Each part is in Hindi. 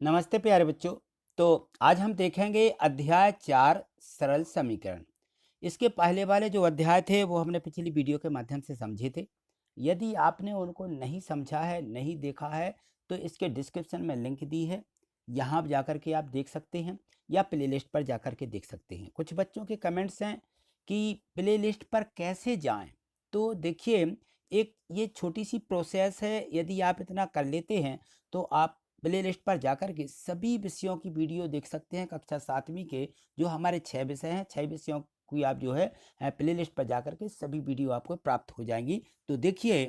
नमस्ते प्यारे बच्चों। तो आज हम देखेंगे अध्याय 4 सरल समीकरण। इसके पहले वाले जो अध्याय थे वो हमने पिछली वीडियो के माध्यम से समझे थे। यदि आपने उनको नहीं समझा है, नहीं देखा है, तो इसके डिस्क्रिप्शन में लिंक दी है, यहाँ आप जाकर के आप देख सकते हैं या प्ले लिस्ट पर जाकर के देख सकते हैं। कुछ बच्चों के कमेंट्स हैं कि प्ले लिस्ट पर कैसे जाएं। तो देखिए, एक ये छोटी सी प्रोसेस है। यदि आप इतना कर लेते हैं तो आप प्ले लिस्ट पर जाकर के सभी विषयों की वीडियो देख सकते हैं। कक्षा 7वीं के जो हमारे 6 विषय हैं, 6 विषयों की आप जो है प्ले लिस्ट पर जाकर के सभी वीडियो आपको प्राप्त हो जाएंगी। तो देखिए,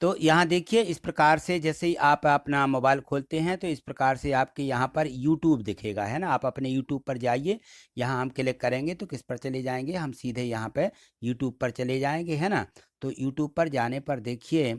तो यहाँ देखिए इस प्रकार से जैसे ही आप अपना मोबाइल खोलते हैं तो इस प्रकार से आपके यहाँ पर यूट्यूब दिखेगा, है ना। आप अपने यूट्यूब पर जाइए, यहाँ हम क्लिक करेंगे तो किस पर चले जाएंगे, हम सीधे यहाँ पे यूट्यूब पर चले जाएंगे, है ना। तो यूट्यूब पर जाने पर देखिए,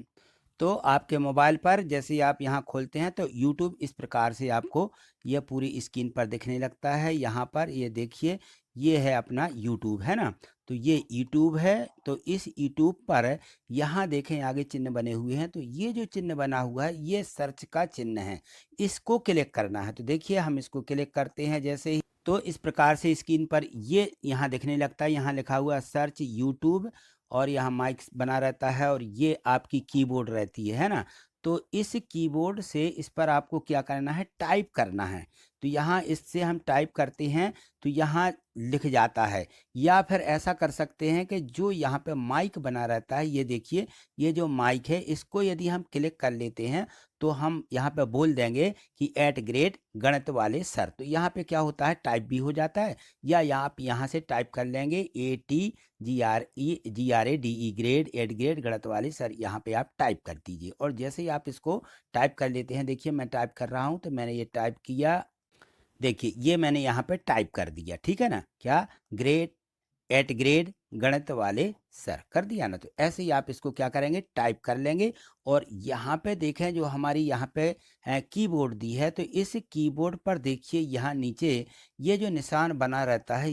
तो आपके मोबाइल पर जैसे ही आप यहाँ खोलते हैं तो यूट्यूब इस प्रकार से आपको यह पूरी स्क्रीन पर दिखने लगता है। यहाँ पर ये देखिए, ये है अपना यूट्यूब, है ना। तो ये यूट्यूब है। तो इस यूट्यूब पर यहाँ देखें आगे चिन्ह बने हुए हैं। तो ये जो चिन्ह बना हुआ है ये सर्च का चिन्ह है, इसको क्लिक करना है। तो देखिए हम इसको क्लिक करते हैं जैसे ही, तो इस प्रकार से स्क्रीन पर ये यहाँ दिखने लगता है। यहाँ लिखा हुआ सर्च यूट्यूब और यहाँ माइक बना रहता है और ये आपकी कीबोर्ड रहती है ना। तो इस कीबोर्ड से इस पर आपको क्या करना है, टाइप करना है। तो यहाँ इससे हम टाइप करते हैं तो यहाँ लिख जाता है। या फिर ऐसा कर सकते हैं कि जो यहाँ पे माइक बना रहता है, ये देखिए, ये जो माइक है इसको यदि हम क्लिक कर लेते हैं तो हम यहाँ पे बोल देंगे कि एट ग्रेड गणित वाले सर। तो यहाँ पे क्या होता है, टाइप भी हो जाता है। या आप यहाँ से टाइप कर लेंगे ATGRADE ग्रेड, एट ग्रेड गणित वाले सर, यहाँ पे आप टाइप कर दीजिए। और जैसे ही आप इसको टाइप कर लेते हैं, देखिए मैं टाइप कर रहा हूँ, तो मैंने ये टाइप किया। देखिए ये मैंने यहाँ पे टाइप कर दिया, ठीक है ना। क्या, ग्रेड, एट ग्रेड गणित वाले सर कर दिया ना। तो ऐसे ही आप इसको क्या करेंगे, टाइप कर लेंगे। और यहाँ पे देखें जो हमारी यहाँ पे कीबोर्ड दी है, तो इस कीबोर्ड पर देखिए यहाँ नीचे ये जो निशान बना रहता है,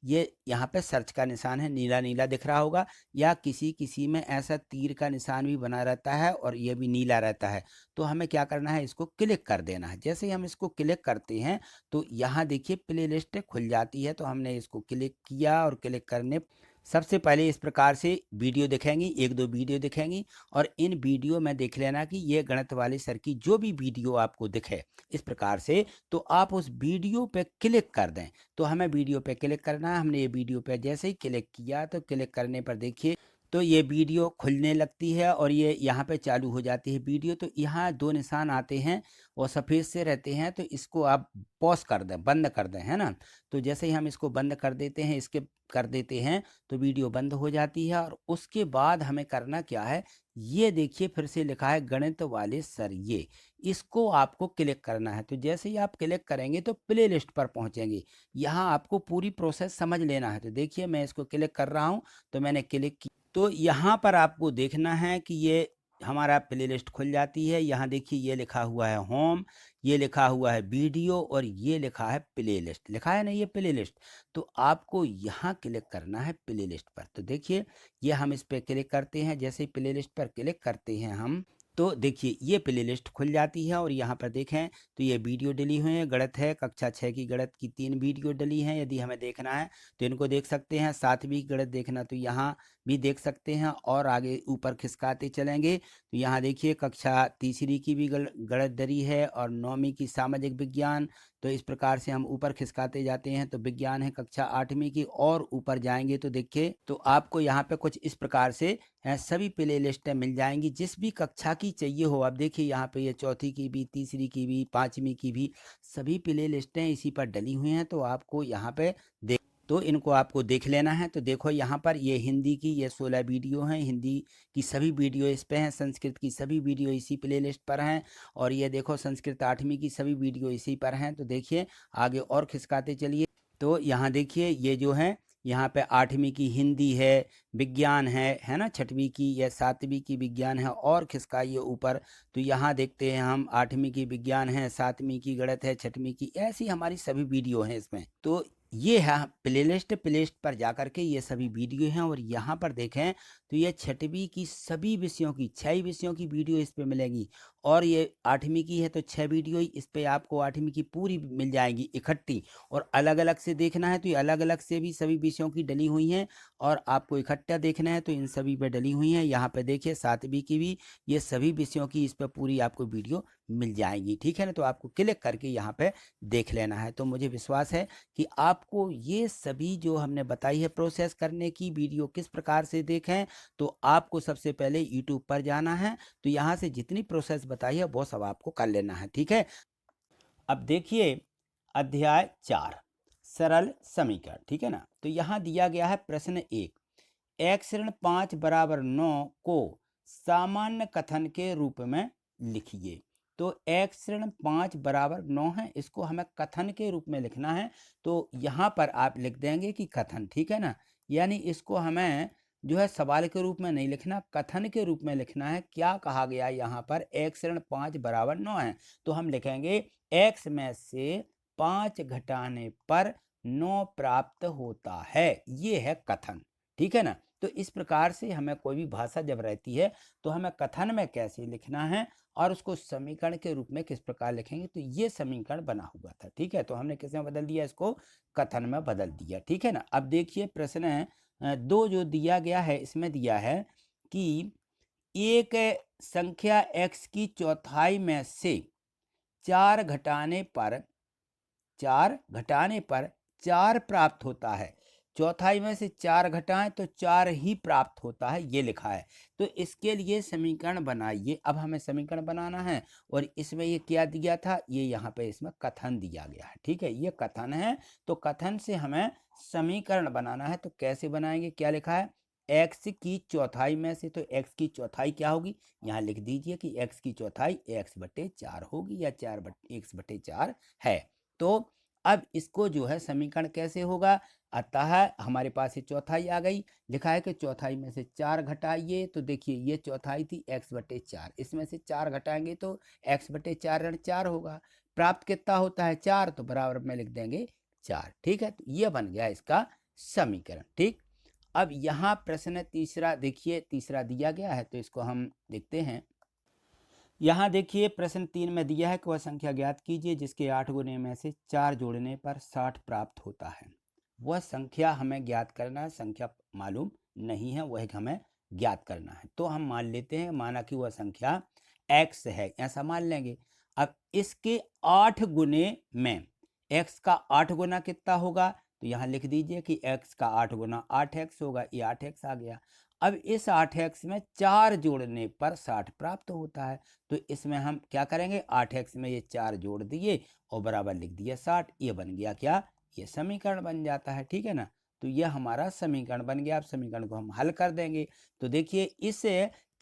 ये यहाँ पे सर्च का निशान है, नीला नीला दिख रहा होगा। या किसी किसी में ऐसा तीर का निशान भी बना रहता है और ये भी नीला रहता है। तो हमें क्या करना है, इसको क्लिक कर देना है। जैसे ही हम इसको क्लिक करते हैं तो यहाँ देखिए प्ले लिस्ट खुल जाती है। तो हमने इसको क्लिक किया और क्लिक करने सबसे पहले इस प्रकार से वीडियो दिखेंगी, एक दो वीडियो दिखेंगी। और इन वीडियो में देख लेना कि ये गणित वाले सर की जो भी वीडियो आपको दिखे इस प्रकार से, तो आप उस वीडियो पे क्लिक कर दें। तो हमें वीडियो पे क्लिक करना है। हमने ये वीडियो पे जैसे ही क्लिक किया तो क्लिक करने पर देखिए, तो ये वीडियो खुलने लगती है और ये यहाँ पे चालू हो जाती है वीडियो। तो यहाँ दो निशान आते हैं और सफ़ेद से रहते हैं, तो इसको आप पॉज कर दें, बंद कर दें, है ना। तो जैसे ही हम इसको बंद कर देते हैं, इसके कर देते हैं, तो वीडियो बंद हो जाती है। और उसके बाद हमें करना क्या है, ये देखिए फिर से लिखा है गणित वाले सर, ये इसको आपको क्लिक करना है। तो जैसे ही आप क्लिक करेंगे तो प्ले लिस्ट पर पहुंचेंगे। यहाँ आपको पूरी प्रोसेस समझ लेना है। तो देखिए मैं इसको क्लिक कर रहा हूँ, तो मैंने क्लिक किया। तो यहाँ पर आपको देखना है कि ये हमारा प्ले लिस्ट खुल जाती है। यहाँ देखिए ये लिखा हुआ है होम, ये लिखा हुआ है वीडियो और ये लिखा है प्ले लिस्ट, लिखा है ना ये प्ले लिस्ट। तो आपको यहाँ क्लिक करना है प्ले लिस्ट पर। तो देखिए ये हम इस पर क्लिक करते हैं। जैसे ही प्ले लिस्ट पर क्लिक करते हैं हम, तो देखिए ये प्ले लिस्ट खुल जाती है। और यहाँ पर देखें तो ये वीडियो डली हुई है, गणित है, कक्षा 6 की गणित की 3 वीडियो डली हैं। यदि हमें देखना है तो इनको देख सकते हैं। 7वीं की गणित देखना तो यहाँ भी देख सकते हैं। और आगे ऊपर खिसकाते चलेंगे तो यहाँ देखिए कक्षा तीसरी की भी गणित डली है और 9वीं की सामाजिक विज्ञान। तो इस प्रकार से हम ऊपर खिसकाते जाते हैं। तो विज्ञान है कक्षा 8वीं की, और ऊपर जाएंगे तो देखिए तो आपको यहाँ पे कुछ इस प्रकार से सभी प्ले लिस्टें मिल जाएंगी, जिस भी कक्षा की चाहिए हो। अब देखिए यहाँ पे ये चौथी की भी, तीसरी की भी, 5वीं की भी सभी प्ले लिस्टें इसी पर डली हुई हैं। तो आपको यहाँ पे देख, तो इनको आपको देख लेना है। तो देखो यहाँ पर ये हिंदी की ये 16 वीडियो हैं, हिंदी की सभी वीडियो इस पे हैं, संस्कृत की सभी वीडियो इसी प्ले लिस्ट पर हैं। और ये देखो संस्कृत 8वीं की सभी वीडियो इसी पर हैं। तो देखिए आगे और खिसकाते चलिए। तो यहाँ देखिए ये जो है, यहाँ पे 8वीं की हिंदी है, विज्ञान है ना, 6वीं की या 7वीं की विज्ञान है, और खिसकाइए ऊपर। तो यहाँ देखते हैं हम 8वीं की विज्ञान है, 7वीं की गणित है, 6वीं की, ऐसी हमारी सभी वीडियो हैं इसमें। तो ये है प्लेलिस्ट, प्लेलिस्ट पर जाकर के ये सभी वीडियो हैं। और यहाँ पर देखें तो ये 6वीं की सभी विषयों की, 6 विषयों की वीडियो इस पे मिलेगी। और ये 8वीं की है तो 6 वीडियो ही इस पे आपको 8वीं की पूरी मिल जाएगी इकट्ठी। और अलग अलग से देखना है तो ये अलग अलग से भी सभी विषयों की डली हुई हैं, और आपको इकट्ठा देखना है तो इन सभी पे डली हुई हैं। यहाँ पे देखिए 7वीं की भी, ये सभी विषयों की इस पर पूरी आपको वीडियो मिल जाएगी, ठीक है ना। तो आपको क्लिक करके यहाँ पे देख लेना है। तो मुझे विश्वास है कि आपको ये सभी जो हमने बताई है प्रोसेस करने की वीडियो किस प्रकार से देखें, तो आपको सबसे पहले यूट्यूब पर जाना है, तो यहाँ से जितनी प्रोसेस बताई है वो सब आपको कर लेना है, ठीक है। अब देखिए अध्याय 4 सरल समीकरण, ठीक है ना। तो यहाँ दिया गया है प्रश्न 1, x ऋण 5 बराबर 9 को सामान्य कथन के रूप में लिखिए। तो x ऋण 5 बराबर 9 है, इसको हमें कथन के रूप में लिखना है। तो यहाँ पर आप लिख देंगे कि कथन, ठीक है ना। यानी इसको हमें जो है सवाल के रूप में नहीं लिखना, कथन के रूप में लिखना है। क्या कहा गया यहाँ पर, x ऋण 5 बराबर 9 है, तो हम लिखेंगे x में से 5 घटाने पर 9 प्राप्त होता है, ये है कथन, ठीक है ना। तो इस प्रकार से हमें कोई भी भाषा जब रहती है तो हमें कथन में कैसे लिखना है और उसको समीकरण के रूप में किस प्रकार लिखेंगे। तो ये समीकरण बना हुआ था, ठीक है। तो हमने किस में बदल दिया, इसको कथन में बदल दिया, ठीक है ना। अब देखिए प्रश्न 2 जो दिया गया है, इसमें दिया है कि एक संख्या x की चौथाई में से 4 घटाने पर 4 प्राप्त होता है। चौथाई में से 4 घटाएं तो 4 ही प्राप्त होता है, ये लिखा है। तो इसके लिए समीकरण बनाइए। अब हमें समीकरण बनाना है, और इसमें ये क्या दिया था, ये यहाँ पे इसमें कथन दिया गया है, ठीक है। ये कथन है, तो कथन से हमें समीकरण बनाना है। तो कैसे बनाएंगे, क्या लिखा है, x की चौथाई में से, तो x की चौथाई क्या होगी, यहाँ लिख दीजिए कि x की चौथाई x/4 होगी, या 4x/4 है। तो अब इसको जो है समीकरण कैसे होगा, अतः हमारे पास ये चौथाई आ गई, लिखा है कि चौथाई में से 4 घटाइए। तो देखिए ये चौथाई थी x/4, इसमें से 4 घटाएंगे तो x/4 ऋण 4 होगा। प्राप्त कितना होता है, 4, तो बराबर में लिख देंगे 4, ठीक है। तो ये बन गया इसका समीकरण, ठीक। अब यहाँ प्रश्न तीसरा देखिए, तीसरा दिया गया है, तो इसको हम देखते हैं। यहाँ देखिए प्रश्न 3 में दिया है कि वह संख्या ज्ञात कीजिए जिसके 8 गुने में से 4 जोड़ने पर 60 प्राप्त होता है। वह संख्या हमें ज्ञात करना है, संख्या मालूम नहीं है, वह हमें ज्ञात करना है। तो हम मान लेते हैं, माना कि वह संख्या x है, ऐसा मान लेंगे। अब इसके 8 गुने में x का 8 गुना कितना होगा, तो यहाँ लिख दीजिए कि x का 8 गुना 8x होगा, ये 8x आ गया। अब इस 8x में 4 जोड़ने पर 60 प्राप्त होता है। तो इसमें हम क्या करेंगे, 8x में ये 4 जोड़ दिए और बराबर लिख दिया 60। ये बन गया क्या, ये समीकरण बन जाता है, ठीक है ना। तो ये हमारा समीकरण बन गया। अब समीकरण को हम हल कर देंगे। तो देखिए इस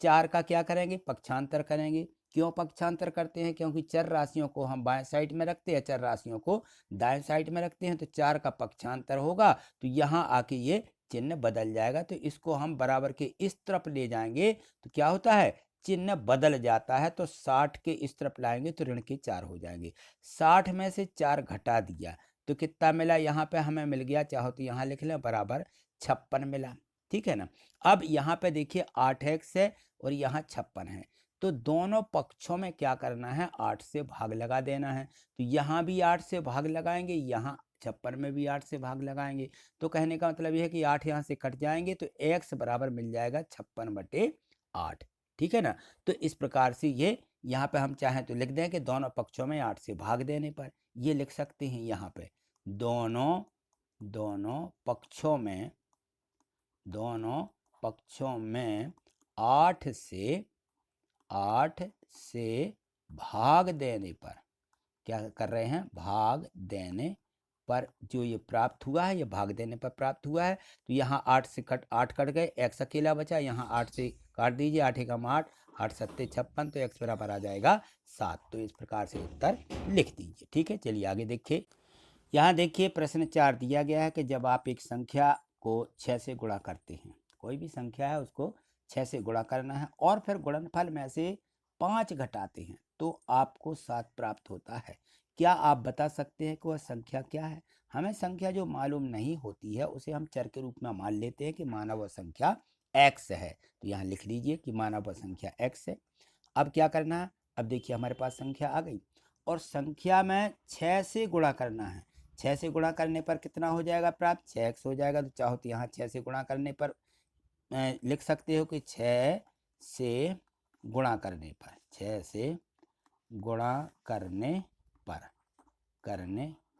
4 का क्या करेंगे, पक्षांतर करेंगे। क्यों पक्षांतर करते हैं, क्योंकि चर राशियों को हम बाएं साइड में रखते हैं, चर राशियों को दाएं साइड में रखते हैं। तो 4 का पक्षांतर होगा तो यहाँ आके ये चिन्ह बदल जाएगा। तो इसको हम बराबर के इस तरफ ले जाएंगे तो क्या होता है, चिन्ह बदल जाता है। तो 60 के इस तरफ लाएंगे तो ऋण के 4 हो जाएंगे। 60 में से 4 घटा दिया तो कितना मिला, यहाँ पे हमें मिल गया, चाहो तो यहाँ लिख लें, बराबर 56 मिला, ठीक है ना। अब यहाँ पे देखिए 8x है और यहाँ 56 है। तो दोनों पक्षों में क्या करना है, 8 से भाग लगा देना है। तो यहाँ भी 8 से भाग लगाएंगे, यहाँ 56 में भी 8 से भाग लगाएंगे। तो कहने का मतलब यह है कि 8 यहाँ से कट जाएंगे तो x बराबर मिल जाएगा 56/8, ठीक है ना। तो इस प्रकार से ये यहाँ पे हम चाहें तो लिख दें कि दोनों पक्षों में 8 से भाग देने पर, ये लिख सकते हैं यहाँ पे दोनों पक्षों में 8 से भाग देने पर, क्या कर रहे हैं, भाग देने पर जो ये प्राप्त हुआ है, ये भाग देने पर प्राप्त हुआ है। तो यहाँ 8 से 8 कट गए, x अकेला बचा, यहाँ 8 से काट दीजिए, 8 एकम 8, 8 सत्ते 56, तो x बराबर आ जाएगा 7। तो इस प्रकार से उत्तर लिख दीजिए, ठीक है। चलिए आगे देखिए। यहाँ देखिए प्रश्न 4 दिया गया है कि जब आप एक संख्या को 6 से गुणा करते हैं, कोई भी संख्या है उसको 6 से गुणा करना है और फिर गुणनफल में से 5 घटाते हैं तो आपको 7 प्राप्त होता है। क्या आप बता सकते हैं कि वह संख्या क्या है। हमें संख्या जो मालूम नहीं होती है उसे हम चर के रूप में मान लेते हैं कि माना वह संख्या x है। तो यहाँ लिख लीजिए कि माना वह संख्या x है। अब क्या करना है, अब देखिए हमारे पास संख्या आ गई और संख्या में 6 से गुणा करना है। 6 से गुणा करने पर कितना हो जाएगा प्राप्त? 6x हो जाएगा। तो चाहो तो यहाँ 6 से गुणा करने पर लिख सकते हो कि 6 से गुणा करने पर, 6 से गुणा करने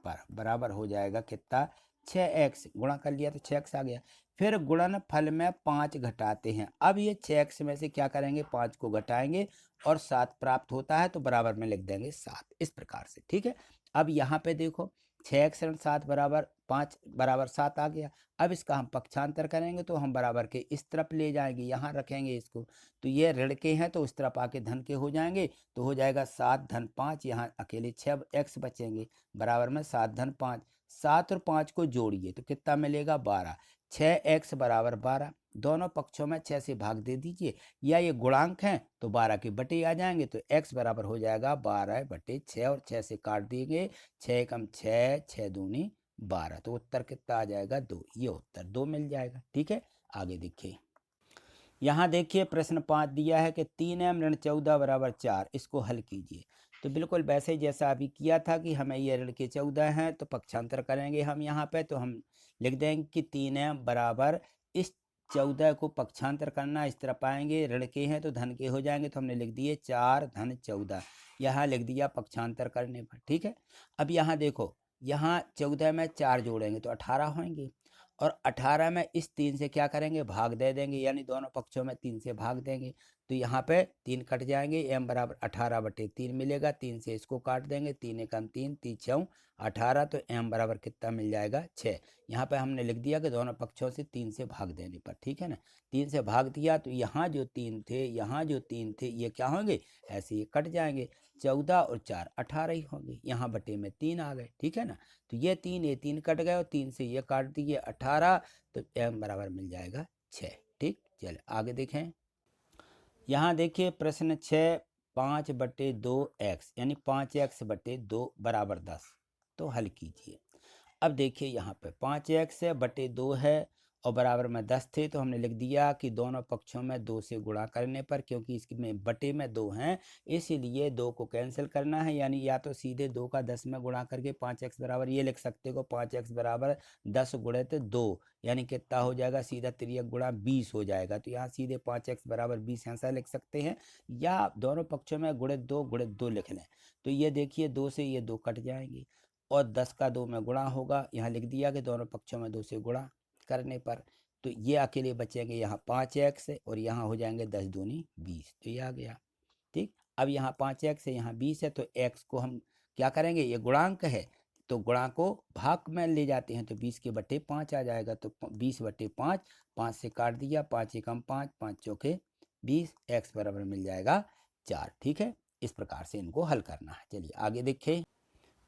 पर बराबर हो जाएगा कितना? 6x। गुणा कर लिया तो 6x आ गया। फिर गुणन फल में 5 घटाते हैं। अब ये 6x में से क्या करेंगे? 5 को घटाएंगे और 7 प्राप्त होता है तो बराबर में लिख देंगे 7, इस प्रकार से। ठीक है। अब यहाँ पे देखो 6x ऋण 7 बराबर 5 बराबर 7 आ गया। अब इसका हम पक्षांतर करेंगे तो हम बराबर के इस तरफ ले जाएंगे, यहाँ रखेंगे इसको। तो ये ऋण के हैं तो उस तरफ आके धन के हो जाएंगे। तो हो जाएगा 7 धन 5, यहाँ अकेले 6x बचेंगे बराबर में 7 धन 5। 7 और 5 को जोड़िए तो कितना मिलेगा? 12। 6x बराबर 12। दोनों पक्षों में 6 से भाग दे दीजिए, या ये गुणांक हैं तो 12 के बटे आ जाएंगे। तो x बराबर हो जाएगा 12/6 और 6 से काट दिएंगे। 6 कम 6, 6 दूनी 12। तो उत्तर कितना आ जाएगा? 2। ये उत्तर 2 मिल जाएगा। ठीक है। आगे देखिए, यहाँ देखिए प्रश्न 5 दिया है कि 3m ऋण 14 बराबर 4, इसको हल कीजिए। तो बिल्कुल वैसे जैसा अभी किया था कि हमें ये ऋण के 14 हैं तो पक्षांतर करेंगे हम यहाँ पे। तो हम लिख देंगे कि 3m बराबर इस 14 को पक्षांतर करना, इस तरफ आएंगे, ऋण के हैं तो धन के हो जाएंगे। तो हमने लिख दिए 4 धन 14, यहाँ लिख दिया पक्षांतर करने पर। ठीक है। अब यहाँ देखो, यहाँ 14 में 4 जोड़ेंगे तो 18 होंगे और 18 में इस 3 से क्या करेंगे? भाग दे देंगे, यानी दोनों पक्षों में 3 से भाग देंगे। तो यहाँ पे 3 कट जाएंगे, m बराबर 18/3 मिलेगा। 3 से इसको काट देंगे, 3 एकम 3, 3 6 18। तो m बराबर कितना मिल जाएगा? 6। यहाँ पे हमने लिख दिया कि दोनों पक्षों से 3 से भाग देने पर। ठीक है ना। 3 से भाग दिया तो यहाँ जो 3 थे, यहाँ जो 3 थे, ये क्या होंगे? ऐसे ये कट जाएंगे। 14 और 4 18 ही होंगे, यहाँ बटे में 3 आ गए। ठीक है ना। तो ये 3 कट गए और 3 से ये काट दिए 18। तो m बराबर मिल जाएगा 6। ठीक। चलिए आगे देखें। यहाँ देखिए प्रश्न 6, 5/2x यानी 5x/2 बराबर 10, तो हल कीजिए। अब देखिए यहाँ पे 5x/2 है और बराबर में 10 थे। तो हमने लिख दिया कि दोनों पक्षों में 2 से गुणा करने पर, क्योंकि इसमें बटे में 2 हैं इसीलिए 2 को कैंसिल करना है, यानी या तो सीधे 2 का 10 में गुणा करके 5x बराबर ये लिख सकते हो, 5x बराबर 10 गुणित 2, यानी कितना हो जाएगा? सीधा 3 गुणा 20 हो जाएगा। तो यहाँ सीधे 5x बराबर 20 ऐसा लिख सकते हैं, या दोनों पक्षों में गुणित 2 लिख लें। तो ये देखिए 2 से ये 2 कट जाएंगे और 10 का 2 में गुणा होगा। यहाँ लिख दिया कि दोनों पक्षों में 2 से गुणा करने पर। तो ये अकेले बचेंगे यहाँ 5x और यहाँ हो जाएंगे 10 दूनी 20। तो ये आ गया। ठीक। अब यहाँ 5x है, यहाँ 20 है, तो x को हम क्या करेंगे? ये गुणांक है तो गुणांक को भाग में ले जाते हैं तो 20 के बटे 5 आ जाएगा। तो 20/5, 5 से काट दिया, 5 एकम 5, 5 चौके 20, x बराबर मिल जाएगा 4। ठीक है। इस प्रकार से इनको हल करना है। चलिए आगे देखें।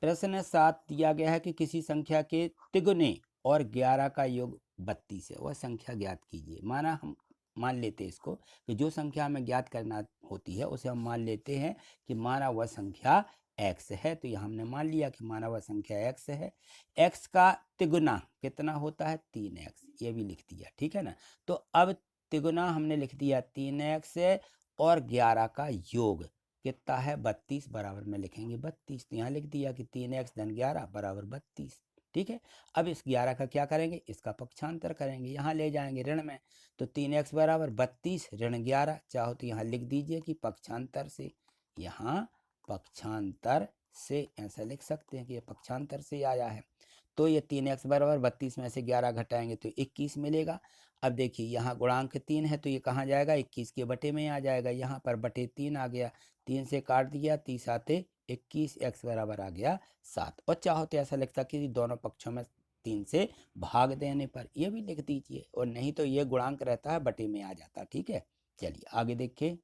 प्रश्न 7 दिया गया है कि किसी संख्या के तिगुने और 11 का योग 32 है, वह संख्या ज्ञात कीजिए। माना हम मान लेते हैं इसको कि जो संख्या हमें ज्ञात करना होती है उसे हम मान लेते हैं कि माना वह संख्या x है। तो यहाँ हमने मान लिया कि माना वह संख्या x है। x का तिगुना कितना होता है? 3x, ये भी लिख दिया। ठीक है ना। तो अब तिगुना हमने लिख दिया 3x और 11 का योग कितना है? 32 बराबर में लिखेंगे 32। तो यहाँ लिख दिया कि 3x धन 11 बराबर 32। ठीक है। अब इस 11 का क्या करेंगे? इसका पक्षांतर करेंगे, यहाँ ले जाएंगे ऋण में। तो 3x बराबर 32 ऋण 11, चाहो तो यहाँ लिख दीजिए कि पक्षांतर से, यहाँ पक्षांतर से ऐसा लिख सकते हैं कि ये पक्षांतर से आया है। तो ये 3x बराबर 32 में से 11 घटाएंगे तो 21 मिलेगा। अब देखिए यहाँ गुणांक 3 है तो ये कहाँ जाएगा? 21 के बटे में आ जाएगा। यहाँ पर बटे 3 आ गया, 3 से काट दिया, 30 आते 21, x बराबर आ गया 7। और चाहो तो ऐसा लिख सकते कि दोनों पक्षों में 3 से भाग देने पर, ये भी लिख दीजिए, और नहीं तो ये गुणांक रहता है बटे में आ जाता। ठीक है। चलिए आगे देखिए।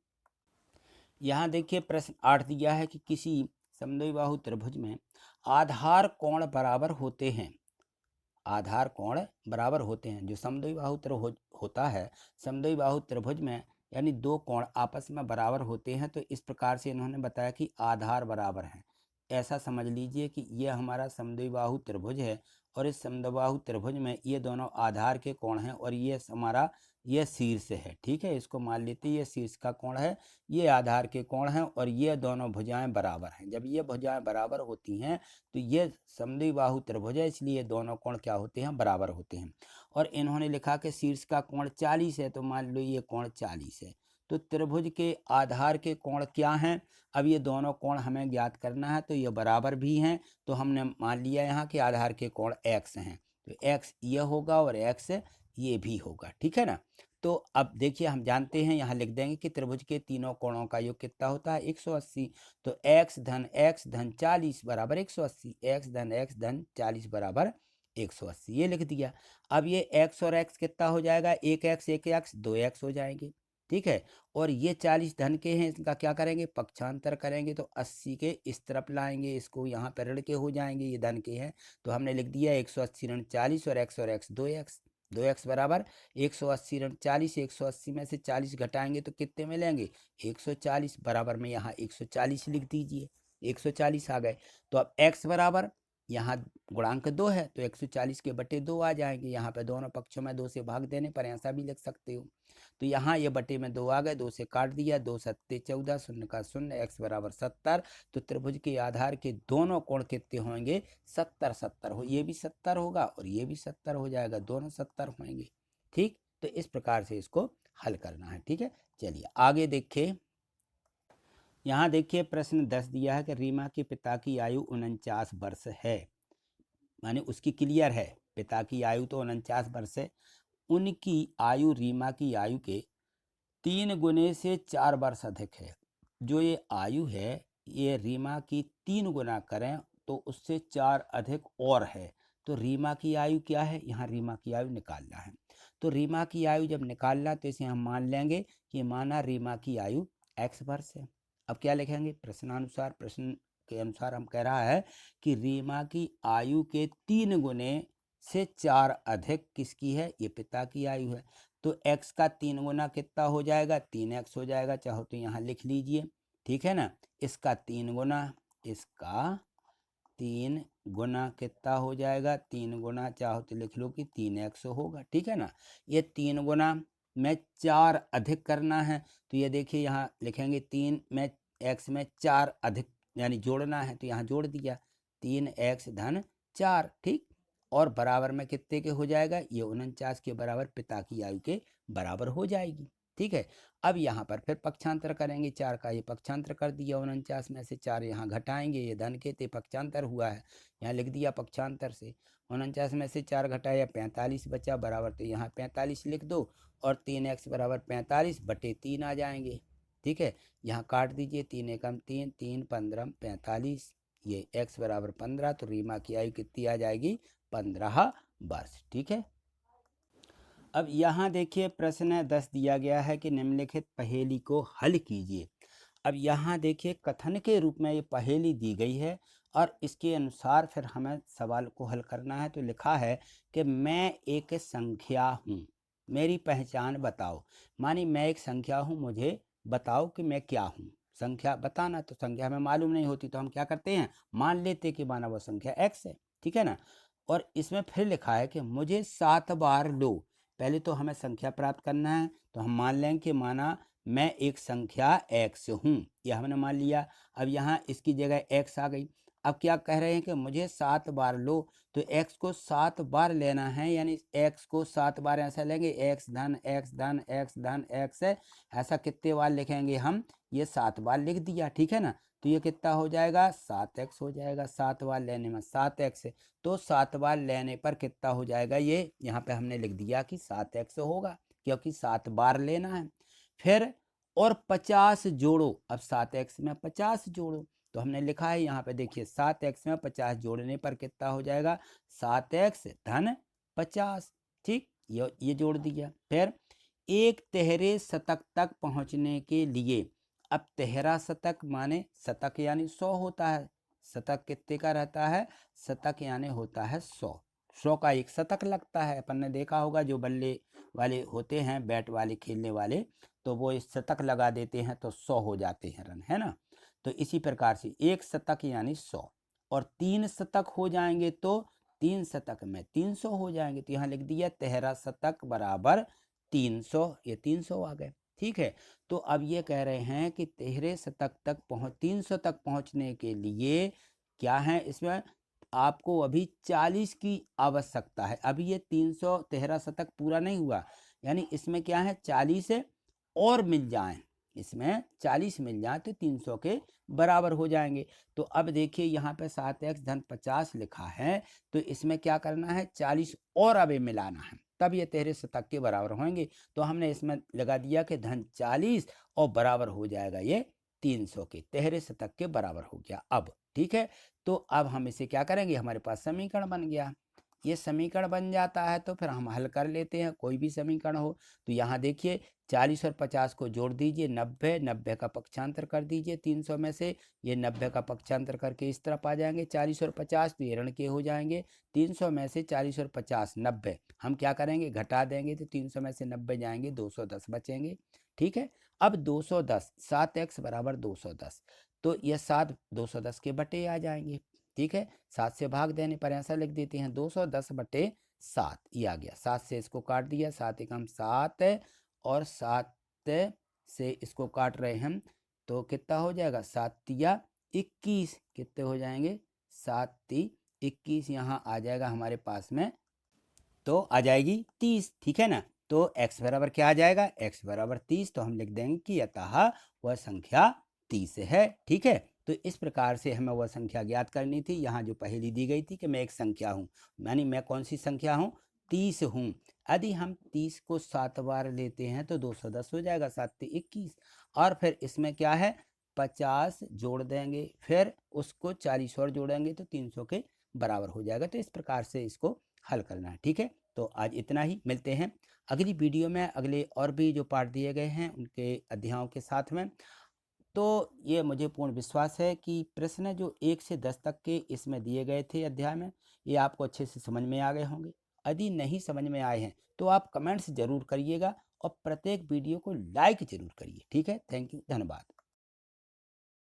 यहाँ देखिए प्रश्न 8 दिया है कि किसी समद्विबाहु त्रिभुज में आधार कोण बराबर होते हैं। आधार कोण बराबर होते हैं। जो समद्विबाहु त्रिभुज होता है, समद्विबाहु त्रिभुज में यानी दो कोण आपस में बराबर होते हैं। तो इस प्रकार से इन्होंने बताया कि आधार बराबर हैं। ऐसा समझ लीजिए कि ये हमारा समद्विबाहु त्रिभुज है और इस समद्विबाहु त्रिभुज में ये दोनों आधार के कोण हैं और ये हमारा ये शीर्ष है, ठीक है, इसको मान लेते हैं ये शीर्ष का कोण है, ये आधार के कोण हैं और ये दोनों भुजाएं बराबर हैं। जब ये भुजाएं बराबर होती हैं तो ये समद्विबाहु त्रिभुज है, इसलिए दोनों कोण क्या होते हैं, बराबर होते हैं। और इन्होंने लिखा कि शीर्ष का कोण 40 है, तो मान लो ये कोण 40 है। तो त्रिभुज के आधार के कोण क्या हैं, अब ये दोनों कोण हमें ज्ञात करना है, तो ये बराबर भी हैं, तो हमने मान लिया यहाँ के आधार के कोण x हैं, तो x ये होगा और x ये भी होगा, ठीक है ना। तो अब देखिए हम जानते हैं, यहाँ लिख देंगे कि त्रिभुज के तीनों कोणों का योग कितना होता है, 180। तो x धन 40 बराबर 180, x धन 40 बराबर 180, ये लिख दिया। अब ये x और x कितना हो जाएगा, 1x 2x हो जाएंगे, ठीक है। और ये 40 धन के हैं, इसका क्या करेंगे, पक्षांतर करेंगे, तो 80 के इस तरफ लाएंगे, इसको यहाँ पर ऋण के हो जाएंगे, ये धन के हैं, तो हमने लिख दिया 180 ऋण 40 और x 2x बराबर 180 ऋण 40, 180 में से 40 घटाएंगे तो कितने मिलेंगे, 140 बराबर में यहाँ 140 लिख दीजिए, 140 आ गए। तो अब x बराबर यहाँ गुणांक 2 है, तो 140 के बटे 2 आ जाएंगे, यहाँ पे दोनों पक्षों में 2 से भाग देने पर ऐसा भी लिख सकते हो। तो यहाँ ये बटे में 2 आ गए, 2 से काट दिया, 2 सत्ते 14, शून्य का शून्य, x बराबर 70। तो त्रिभुज के आधार के दोनों कोण कितने होंगे, 70 हो, ये भी 70 होगा और ये भी 70 हो जाएगा, दोनों 70 होंगे, ठीक। तो इस प्रकार से इसको हल करना है, ठीक है। चलिए आगे देखिए, यहाँ देखिए प्रश्न 10 दिया है कि रीमा के पिता की आयु 49 वर्ष है, माने उसकी क्लियर है, पिता की आयु तो 49 वर्ष है, उनकी आयु रीमा की आयु के 3 गुने से 4 वर्ष अधिक है। जो ये आयु है ये रीमा की 3 गुना करें तो उससे 4 अधिक और है, तो रीमा की आयु क्या है, यहाँ रीमा की आयु निकालना है। तो रीमा की आयु जब निकालना तो इसे हम मान लेंगे कि माना रीमा की आयु x वर्ष है। अब क्या लिखेंगे, प्रश्नानुसार, प्रश्न के अनुसार हम कह रहा है कि रीमा की आयु के 3 गुने से 4 अधिक किसकी है, ये पिता की आयु है। तो x का 3 गुना कितना हो जाएगा, 3x हो जाएगा, चाहो तो यहाँ लिख लीजिए, ठीक है ना। इसका 3 गुना, इसका 3 गुना कितना हो जाएगा, 3 गुना चाहो तो लिख लो कि 3x होगा, ठीक है ना। ये 3 गुना में 4 अधिक करना है, तो ये देखिए यहाँ लिखेंगे 3 में x में 4 अधिक यानी जोड़ना है, तो यहाँ जोड़ दिया 3x धन 4, ठीक। और बराबर में कितने के हो जाएगा, ये 49 के बराबर पिता की आयु के बराबर हो जाएगी, ठीक है। अब यहाँ पर फिर पक्षांतर करेंगे, 4 का ये पक्षांतर कर दिया, 49 में से 4 यहाँ घटाएंगे, ये धन के थे पक्षांतर हुआ है, यहाँ लिख दिया पक्षांतर से, 49 में से 4 घटाया 45 बचा बराबर, तो यहाँ 45 लिख दो और 3x बराबर 45 बटे 3 आ जाएंगे, ठीक है। यहाँ काट दीजिए, 3 एकम 3, 3 15 45, ये x बराबर 15, तो रीमा की आयु कितनी आ जाएगी, 15 वर्ष, ठीक है। अब यहाँ देखिए प्रश्न 10 दिया गया है कि निम्नलिखित पहेली को हल कीजिए। अब यहाँ देखिए कथन के रूप में ये पहेली दी गई है और इसके अनुसार फिर हमें सवाल को हल करना है। तो लिखा है कि मैं एक संख्या हूँ, मेरी पहचान बताओ। मानी मैं एक संख्या हूँ, मुझे बताओ कि मैं क्या हूँ। संख्या बताना, तो संख्या हमें मालूम नहीं होती तो हम क्या करते हैं, मान लेते कि माना वो संख्या x है, ठीक है ना। और इसमें फिर लिखा है कि मुझे 7 बार लो। पहले तो हमें संख्या प्राप्त करना है, तो हम मान लें कि माना मैं एक संख्या x हूँ, यह हमने मान लिया। अब यहाँ इसकी जगह x आ गई। अब क्या कह रहे हैं कि मुझे 7 बार लो, तो x को 7 बार लेना है, यानी x को 7 बार ऐसा लेंगे, x धन x धन x धन x है, ऐसा कितने बार लिखेंगे हम, ये 7 बार लिख दिया, ठीक है ना। तो ये कितना हो जाएगा, 7x हो जाएगा, 7 बार लेने में 7x है, तो 7 बार लेने पर कितना हो जाएगा, ये यहाँ पे हमने लिख दिया कि 7x होगा, क्योंकि 7 बार लेना है। फिर और 50 जोड़ो, अब 7x में 50 जोड़ो, तो हमने लिखा है यहाँ पे देखिए 7x में 50 जोड़ने पर कितना हो जाएगा, 7x धन 50, ठीक, ये जोड़ दिया। फिर एक तिहरे शतक तक पहुँचने के लिए, अब तिहरा शतक माने शतक यानी 100 होता है, शतक कितने का रहता है, शतक यानी होता है 100 का एक शतक लगता है। अपन ने देखा होगा जो बल्ले वाले होते हैं, बैट वाले खेलने वाले, तो वो इस शतक लगा देते हैं तो 100 हो जाते हैं रन, है ना। तो इसी प्रकार से एक शतक यानी 100, और 3 शतक हो जाएंगे तो 3 शतक में 300 हो जाएंगे, तो यहाँ लिख दिया तिहरा शतक बराबर 300, ये 300 आ गए। ठीक है, तो अब ये कह रहे हैं कि 13 शतक तक 300 तक पहुंचने के लिए क्या है, इसमें आपको अभी 40 की आवश्यकता है। अभी ये 313 शतक पूरा नहीं हुआ, यानी इसमें क्या है 40 और मिल जाएं, इसमें 40 मिल जाए तो 300 के बराबर हो जाएंगे। तो अब देखिए यहाँ पे 7x धन 50 लिखा है, तो इसमें क्या करना है 40 और अभी मिलाना है, तब ये 13 शतक के बराबर होंगे। तो हमने इसमें लगा दिया कि धन 40 और बराबर हो जाएगा ये 300 के, 13 शतक के बराबर हो गया अब। ठीक है, तो अब हम इसे क्या करेंगे, हमारे पास समीकरण बन गया। ये समीकरण बन जाता है तो फिर हम हल कर लेते हैं, कोई भी समीकरण हो। तो यहाँ देखिए 40 और 50 को जोड़ दीजिए 90, 90 का पक्षांतर कर दीजिए 300 में से, ये 90 का पक्षांतर करके इस तरफ आ जाएंगे 40 और 50, तो ये ऋण के हो जाएंगे। 300 में से 40 और 50 90, हम क्या करेंगे घटा देंगे, तो 300 में से 90 जाएंगे 210 बचेंगे। ठीक है, अब 210 7x बराबर 210, तो ये 7 210 के बटे आ जाएंगे। ठीक है, 7 से भाग देने पर ऐसा लिख देते हैं 210/7, ये आ गया। 7 से इसको काट दिया, 7 एकम 7 और 7 से इसको काट रहे हम, तो कितना हो जाएगा 7 तिया 21, कितने हो जाएंगे 7 ती 21, यहाँ आ जाएगा हमारे पास में, तो आ जाएगी 30। ठीक है ना, तो x बराबर क्या आ जाएगा, x बराबर 30, तो हम लिख देंगे कि अतः वह संख्या 30 है। ठीक है, तो इस प्रकार से हमें वह संख्या ज्ञात करनी थी। यहाँ जो पहेली दी गई थी कि मैं एक संख्या हूँ, यानी मैं कौन सी संख्या हूँ, 30 हूँ। यदि हम 30 को 7 बार लेते हैं तो 210 हो जाएगा, 7 ती 21, और फिर इसमें क्या है 50 जोड़ देंगे, फिर उसको 40 और जोड़ेंगे तो 300 के बराबर हो जाएगा। तो इस प्रकार से इसको हल करना है। ठीक है, तो आज इतना ही, मिलते हैं अगली वीडियो में अगले और भी जो पार्ट दिए गए हैं उनके अध्यायों के साथ में। तो ये मुझे पूर्ण विश्वास है कि प्रश्न जो 1 से 10 तक के इसमें दिए गए थे अध्याय में, ये आपको अच्छे से समझ में आ गए होंगे। यदि नहीं समझ में आए हैं तो आप कमेंट्स जरूर करिएगा और प्रत्येक वीडियो को लाइक जरूर करिए। ठीक है, थैंक यू, धन्यवाद।